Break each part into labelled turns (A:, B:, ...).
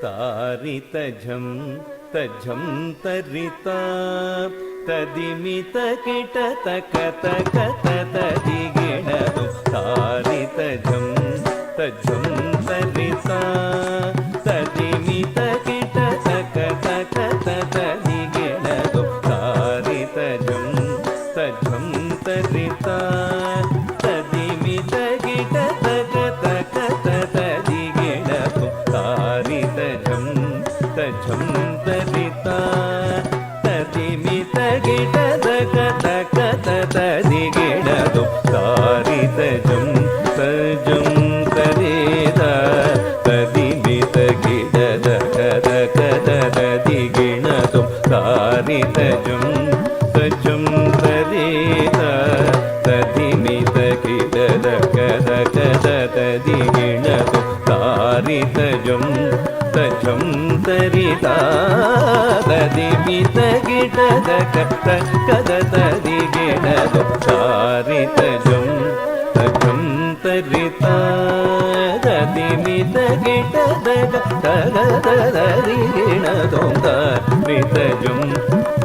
A: तारितझं तझं तरिता तदिमितकिटतकतकतदिगिणदु तारितझं तझं तरिता तदिमितकिटतकतकतदिगिणदु तारितझं तझं तरिता तदिमितकिटतकतकतदिगिणदु तारितझं तझं तरिता तदिमितकिटतकतकतदिगिणदु तारितझं तझं तरिता तदिमितकिटतकतकतदिगिणदु तारितझं तझं तरिता तदिमितकिटतकतकतदिगिणदु तारितझं तझं तरिता तदिमितकिटतकतकतदिगिणदु तारितझं तझं तरिता तदिमितकिटतकतकतदिगिणदु तारितझं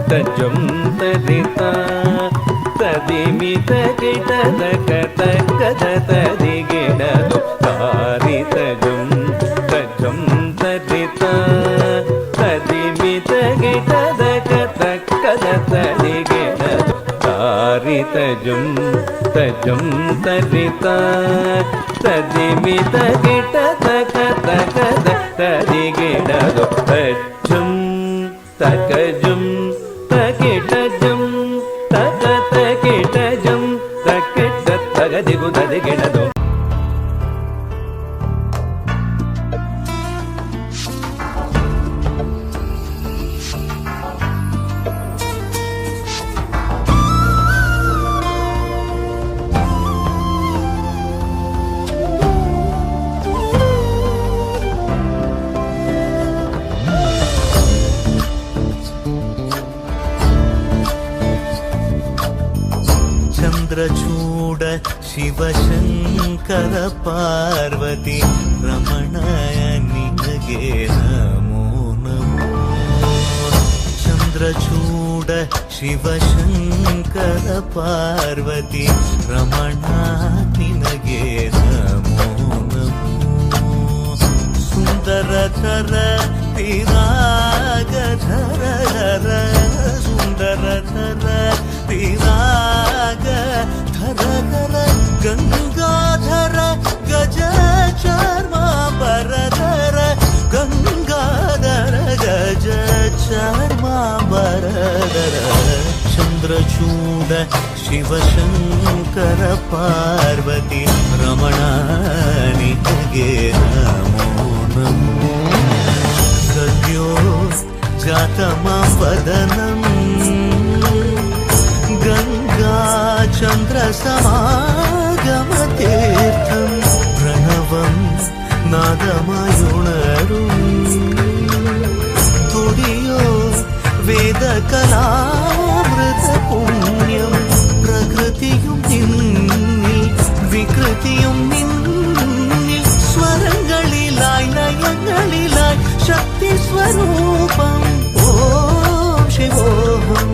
A: तझं तरिता तदिमितकिटतकतकतदिगिणदु तारितझं तझं तरिता तदिमितकिटतकतकतदिगिणदु तारितझं तझं तरिता तदिमितकिटतकतकतदिगिणदु तझं तकजं तकिटजं तकतकिटजं तकिटतगदिगुददिगिणदु
B: चन्द्रचूड शिवशङ्कर पार्वती रमणय निनगे नमो नमो चन्द्रचूड शिवशङ्कर पार्वती रमणा निनगे नमो नमो सुन्दरतर विरागधर सुन्दरतर विराग धर गंगाधर गज चर्मांबरधर गंगाधर गज चर्मांबरधर चंद्रचूड शिवशंकर पार्वती रमणा निनगे नमो नमो सद्यो जातमा वदनम् गंगा चंद्र समागमतीर्थं प्रणवं नादमयुणरुं तुडियो वेद ഗീതകലാമൃത പുണ്യം പ്രകൃതിയും നിന്നിൽ വികൃതിയും നിന്നിൽ സ്വരങ്ങളിലായി ലയങ്ങളിലായി ശക്തി സ്വരൂപം ഓം ശിവോഹം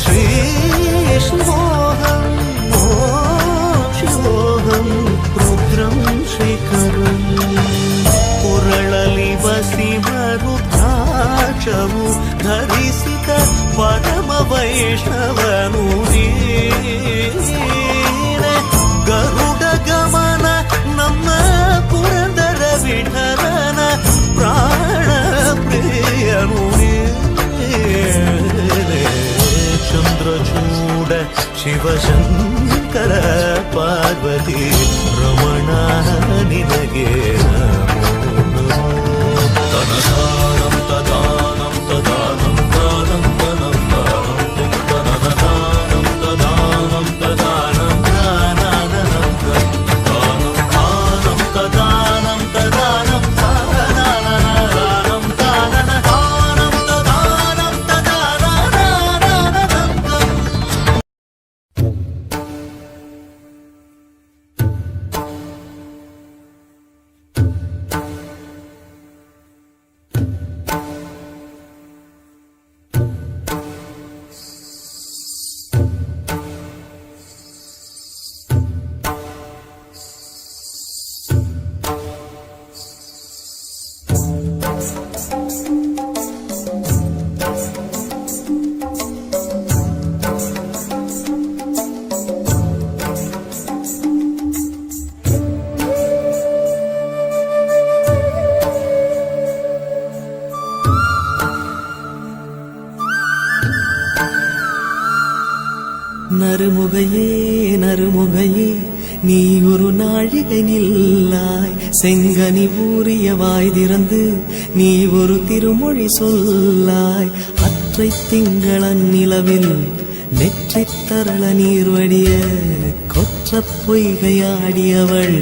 B: ശ്രീ ശിവോഹം ഓം ശിവോഹം രുദ്രം ശ്രീകരം ಪುರಳಲಿ ಬಸಿಮರು ದ್ರಾಕ್ಷವು ಧರಿಸಿದ ಪರಮ ವೈಷ್ಣವನು ನೀನೆ ಗರುಡ ಗಮನ ನಮ್ಮ ಪುರಂದರ ವಿಠಲನ ಪ್ರಾಣ ಪ್ರಿಯನು ನೀನೆ ಚಂದ್ರಚೂಡ ಶಿವಶಂಕರ ಪಾರ್ವತಿ ರಮಣ ನಿನಗೆ ತನದಾನಂ ತದಾನಂ ತದಾನಂ ದಾನಂ ತನಂ ದಾನಂ ತನದಾನಂ ತದಾನಂ ತದಾನಂ ದಾನಂ ದಾನಂ ತದಾನಂ ತದಾನಂ ದಾನಂ ದಾನಂ ತದಾನಂ ತದಾನಂ
C: நறுமுகையே நறுமுகையே நீ ஒரு நாழிகை நில்லாய் செங்கனி ஊறிய வாய் திறந்து நீ ஒரு திருமொழி சொல்லாய் அற்றை திங்களன் நிலவில் நெற்றித் தரள நீர் வடிய கொற்றப் பொய்கையாடியவள்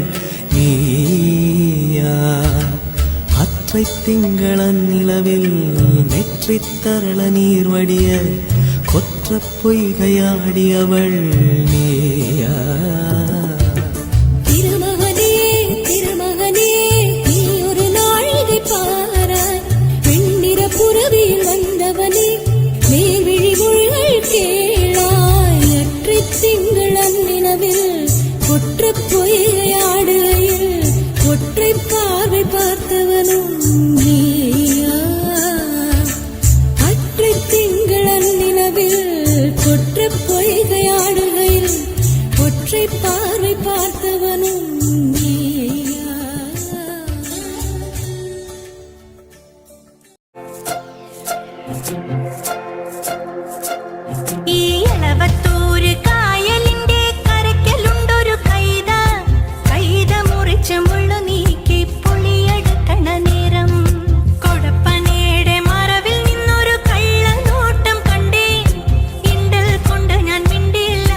C: நீயா அற்றை திங்களன் நிலவில் நெற்றித் தரள நீர் வடிய கொற்றப் பொய்கையாடியவள் நீயா
D: திருமகனே திருமகனே நீ ஒரு நாழிகை பாராய் வெண்ணிற புறவியில் வந்தவனே மேல்விழி மொழிகள் கேளாய் அற்றைத் திங்களன் நிலவில் கொற்றப் பொய்கையாடுகையில் ஒற்றைப் பார்வை பார்த்தவனும் நீயா அற்றைத் திங்களன் நிலவில் கொற்றப் பொய்கையாடுகையில் ஒற்றைப் பார்வை பார்த்தவனும் நீயா
E: ഈ എളവത്തൂര് കായലിന്റെ കരയ്ക്കലുണ്ടൊരു കൈത കൈത മുറിച്ച് മുള്ളു നീക്കി പൊളിയെടുക്കണ നേരം കൊടപ്പനയുടെ മറവിൽ നിന്നൊരു കള്ളനോട്ടം കണ്ടേ ഇണ്ടൽ കൊണ്ട് ഞാൻ മിണ്ടിയില്ല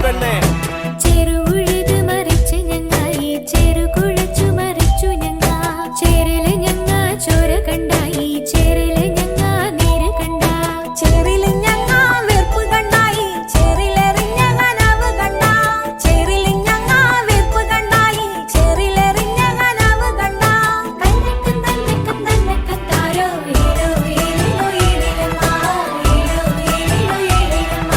A: പെണ്ണേ.
D: ചെറുകുഴുത് മറിച്ച് ഞങ്ങായി ചെറുകുഴച്ചു മറിച്ചു ഞങ്ങ ചേരല് ഞങ്ങ ചോര കണ്ടായി ചേരല് ഞങ്ങ നീര് കണ്ട ചേറില് ഞങ്ങ വെറുപ്പ് കണ്ടായി ചേറിലെറിഞ്ഞ കനവ് കണ്ട ചേറില് ഞങ്ങ വെറുപ്പ് കണ്ടായി ചേറിലെറിഞ്ഞ കനവ് കണ്ട കണ്ണക്കും തന്നക്കും തന്നക്കത്താരോ ഏലോ ഏലിലോ ഏലിലമ്മ ഏലോ ഏലിലോ ഏലിലമ്മ.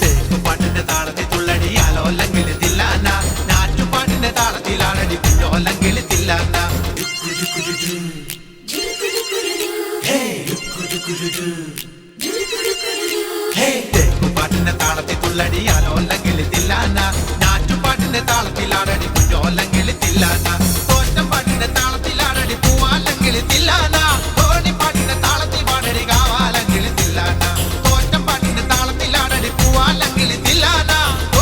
B: തേക്കുപാട്ടിന്റെ താളത്തിൽ തുള്ളടി ആലോല്ലെങ്കിൽ തില്ലാന നാറ്റുപാട്ടിന്റെ താളത്തിലാണടി കുഞ്ഞോല്ലെങ്കിൽ തില്ലാന തേക്കുപാട്ടിന്റെ താളത്തിൽ തുള്ളടി ആലോല്ലെങ്കിൽ തില്ലാന നാറ്റുപാട്ടിന്റെ താളത്തിലാണടി കുഞ്ഞോല്ലെങ്കിൽ തില്ലാന തോറ്റപ്പാട്ടിന്റെ താളത്തിലാണടി പൂവാല്ലെങ്കിൽ തില്ലാന ഓണിപ്പാട്ടിന്റെ താളത്തിൽ പാടടി കാവാലെങ്കിൽ തില്ലാന തോറ്റപ്പാട്ടിന്റെ താളത്തിലാണടി പൂവാലെങ്കിൽ തില്ലാന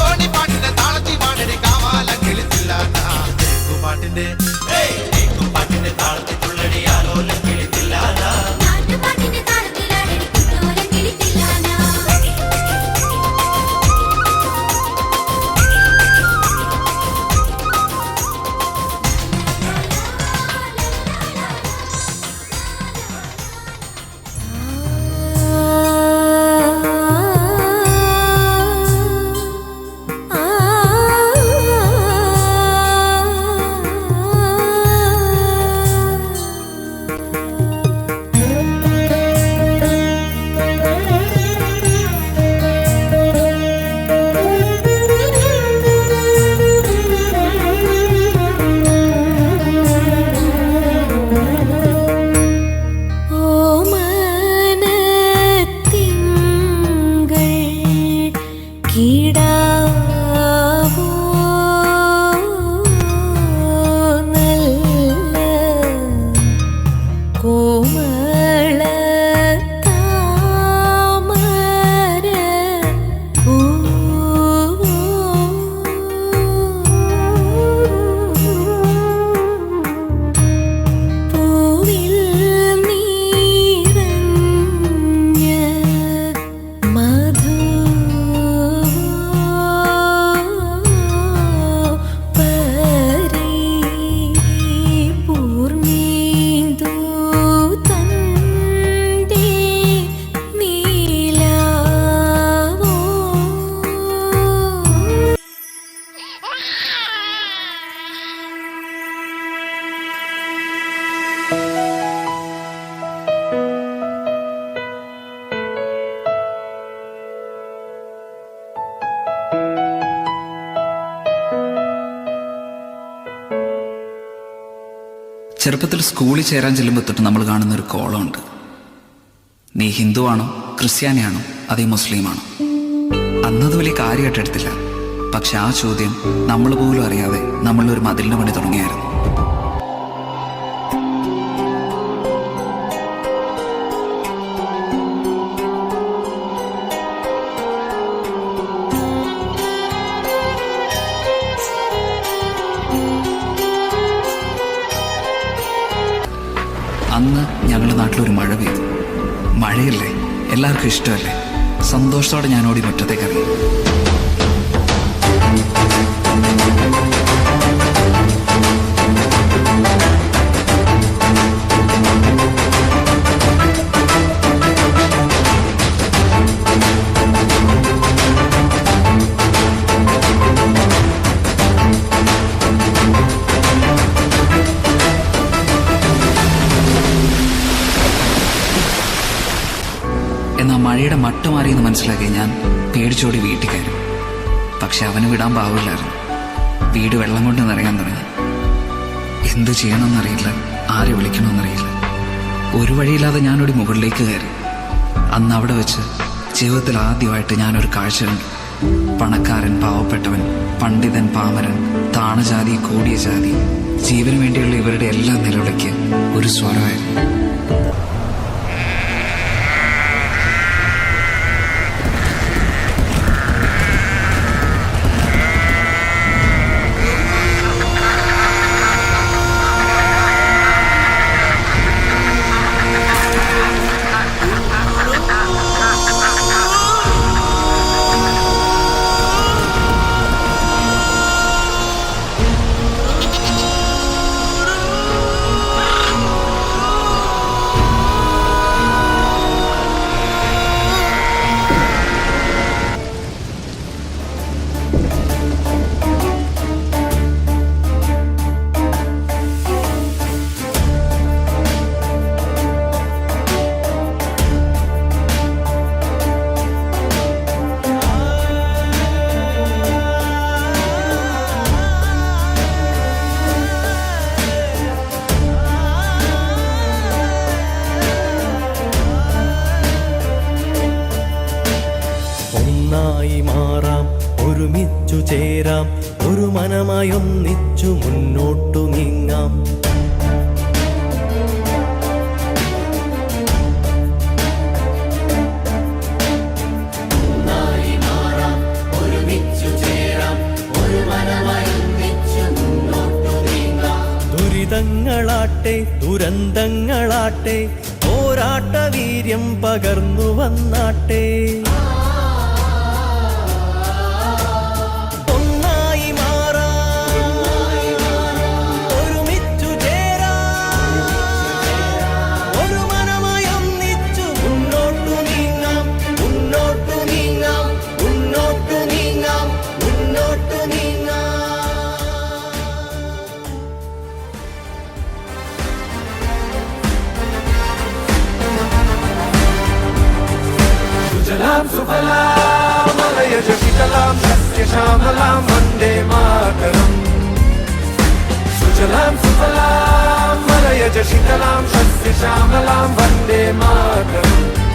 B: ഓണിപ്പാട്ടിന്റെ താളത്തിൽ പാടടി കാവാലെങ്കിൽ തില്ലാന തേക്കുപാട്ടിന്റെ താളത്തിൽ തുള്ളടി ആലോല്ലെങ്കിൽ തില്ലാന
D: നാട്ടുപാട്ടിന്റെ താളത്തിലാടടി കുഞ്ഞോലക്കിളി തില്ലാന.
F: ചെറുപ്പത്തിൽ സ്കൂളിൽ ചേരാൻ ചെല്ലുമ്പോൾ തൊട്ട് നമ്മൾ കാണുന്ന ഒരു കോളമുണ്ട്. നീ ഹിന്ദുവാണോ ക്രിസ്ത്യാനിയാണോ അതേ മുസ്ലിമാണോ? അന്നത് വലിയ കാര്യമായിട്ട് എടുത്തില്ല. പക്ഷെ ആ ചോദ്യം നമ്മൾ പോലും അറിയാതെ നമ്മളൊരു മതിലിന് പണി തുടങ്ങിയായിരുന്നു. അന്ന് ഞങ്ങളുടെ നാട്ടിലൊരു മഴ പെയ്തു. മഴയല്ലേ, എല്ലാവർക്കും ഇഷ്ടമല്ലേ. സന്തോഷത്തോടെ ഞാൻ ഓടി മുറ്റത്തേക്ക് ഇറങ്ങി. എന്നാൽ മഴയുടെ മട്ട് മാറിയെന്ന് മനസ്സിലാക്കി ഞാൻ പേടിച്ചോടി വീട്ടിൽ കയറി. പക്ഷെ അവന് വിടാൻ പാവില്ലായിരുന്നു. വീട് വെള്ളം കൊണ്ട് നിറയാൻ തുടങ്ങി. എന്ത് ചെയ്യണമെന്നറിയില്ല, ആരെ വിളിക്കണമെന്നറിയില്ല. ഒരു വഴിയില്ലാതെ ഞാനൊരു മുകളിലേക്ക് കയറി. അന്ന് അവിടെ വെച്ച് ജീവിതത്തിൽ ആദ്യമായിട്ട് ഞാനൊരു കാഴ്ച കണ്ടു. പണക്കാരൻ പാവപ്പെട്ടവൻ, പണ്ഡിതൻ പാമരൻ, താണജാതി കൂടിയ ജാതി, ജീവന് വേണ്ടിയുള്ള ഇവരുടെ എല്ലാ നിലവിളിക്ക് ഒരു സ്വരമായിരുന്നു.
C: ഒന്നായി മാറാം, ഒരുമിച്ചു ചേരാം, ഒരു മനമായി ഒന്നിച്ചു മുന്നോട്ടു നീങ്ങാം. ദുരിതങ്ങളാട്ടെ ദുരന്തങ്ങളാട്ടെ പോരാട്ട വീര്യം പകർന്നു വന്നാട്ടെ. ഒന്നായി മാറാം, ഒരുമിച്ചു ചേരാം, ഒരു മനമായി ഒന്നിച്ചു മുന്നോട്ടു നീങ്ങാം, മുന്നോട്ടു നീങ്ങാം, മുന്നോട്ടു നീങ്ങാം, മുന്നോട്ടു നീങ്ങാം.
A: सुजलां सुफलां मलयज शीतलां सस्यश्यामलां वन्दे मातरम्. सुजलां सुफलां मलयज शीतलां सस्यश्यामलां वन्दे मातरम्.